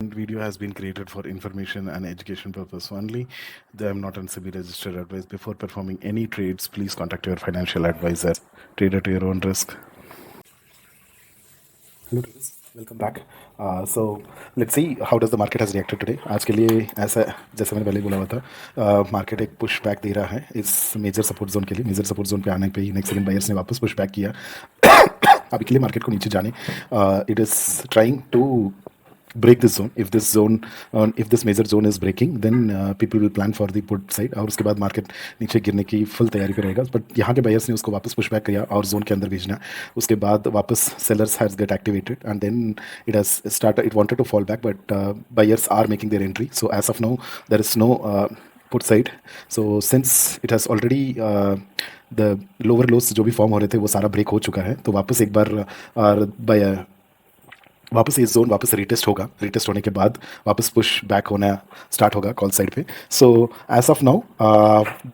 content video has been created for information and education purpose only. They are not on SEBI registered advice. Before performing any trades, please contact your financial advisor. Trader to your own risk. Hello traders, welcome back. So let's see how does the market has reacted today. आज के लिए ऐसा जैसे मैंने पहले बोला हुआ था, मार्केट एक पुश बैक दे रहा है इस मेजर सपोर्ट जोन के लिए. मेजर सपोर्ट जोन पे आने पे ही नेक्स्ट सेकंड बायर्स ने वापस पुश बैक किया. अभी के लिए मार्केट को नीचे जाने it is trying to break this zone. If this major zone is breaking, then people will plan for the put side और उसके बाद मार्केट नीचे गिरने की फुल तैयारी पे रहेगा. बट यहाँ के बायर्स ने उसको वापस पुश बैक किया और जोन के अंदर भेजना. उसके बाद वापस sellers has get activated and then it wanted to fall back, but buyers are making their entry. So as of now there is no put side. So since it has already the lower lows जो भी form हो रहे थे वो सारा break हो चुका है, तो वापस एक बार वापस ये जोन वापस रीटेस्ट होगा. रीटेस्ट होने के बाद वापस पुश बैक होना स्टार्ट होगा कॉल साइड पे. So as of now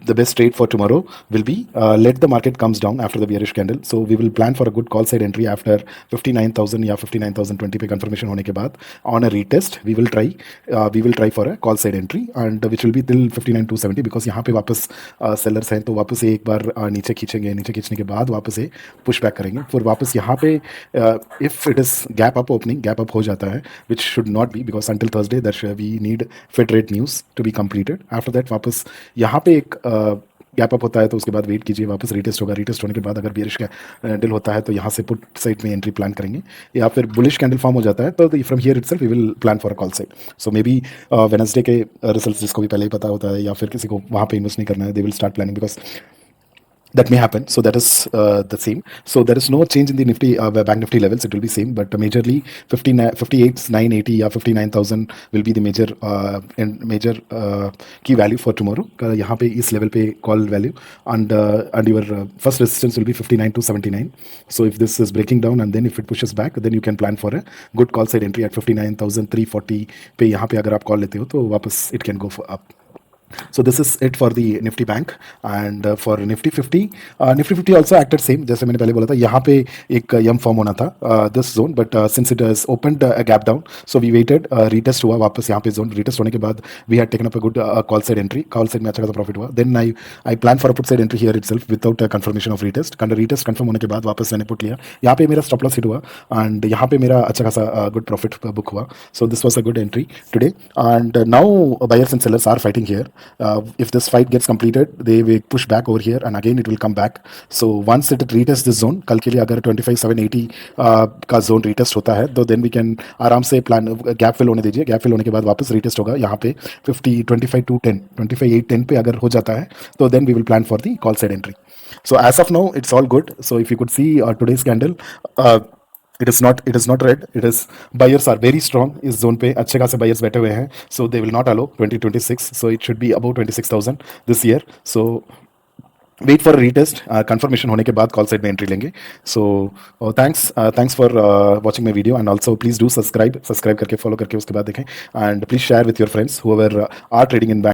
the best trade for tomorrow will be let the market comes down after the bearish candle. So we will plan for a good call side entry after 59,000 या 59,020 पे confirmation होने के बाद. On a retest we will try for a call side entry and which will be till 59,270, because यहाँ पे वापस sellers हैं तो वापस एक बार नीचे खींचेंगे. नीचे खींचने के बाद वापस ये पुश बैक करेंगे. फिर वापस यहाँ पे if it is gap up हो जाता है, which should not be, because until Thursday that we need Fed rate news to be completed. After that वापस यहाँ पे एक गैप अप होता है तो उसके बाद वेट कीजिए, वापस रीटेस्ट होगा. रीटेस्ट होने के बाद अगर बियरिश कैंडल होता है तो यहाँ से पुट साइड में एंट्री प्लान करेंगे, या फिर बुलिश कैंडल फॉर्म हो जाता है तो from here itself we will plan for a call side. So maybe Wednesday के रिजल्ट्स जिसको भी पहले ही पता होता है या फिर किसी को वहाँ पे इन्वेस्ट नहीं करना है, they will start planning, because that may happen. So that is the same. So there is no change in the Nifty Bank Nifty levels. It will be same, but majorly 58,980 या 59,000 will be the major key value for tomorrow. यहाँ पे इस level पे call value and your first resistance will be 59,279. So if this is breaking down and then if it pushes back, then you can plan for a good call side entry at 59,340 पे. यहाँ पे अगर आप call लेते हो तो वापस it can go for up. So this is it for the Nifty Bank and for Nifty 50. Nifty 50 also acted same. जैसे मैंने पहले बोला था, यहाँ पे एक यम फॉर्म होना था this zone, but since it has opened a gap down, so we waited. Retest हुआ वापस यहाँ पे जोन. Retest होने के बाद we had taken up a good call side entry. Call side में अच्छा खासा प्रॉफिट हुआ. Then I plan for a put side entry here itself without a confirmation of retest. Retest confirm होने के बाद वापस मैंने पुट लिया. यहाँ पे मेरा स्टॉप लॉस हिट हुआ and यहाँ पे मेरा अच्छा खासा good profit बुक हुआ. So this was a good entry today and now buyers and sellers are fighting here. If this fight gets completed, they will push back over here and again it will come back. So once it retests this zone, कल के लिए अगर 25,780 का zone retest होता है तो then we can आराम से प्लान गैप फिल होने दीजिए. गैप फिल होने के बाद वापस रिटेस्ट होगा यहाँ पे 25,810 पे अगर हो जाता है तो then we will plan for the call side entry. So as of now it's all good. So if you could see today's candle, it is not red. It is buyers are very strong. इस zone पे अच्छे खासे buyers बैठे हुए हैं. So they will not allow 2026. So it should be above 26,000 this year. So wait for a retest. Confirmation होने के बाद call side में entry लेंगे. So thanks for watching my video and also please do subscribe करके follow करके उसके बाद देखें and please share with your friends whoever are trading in bank.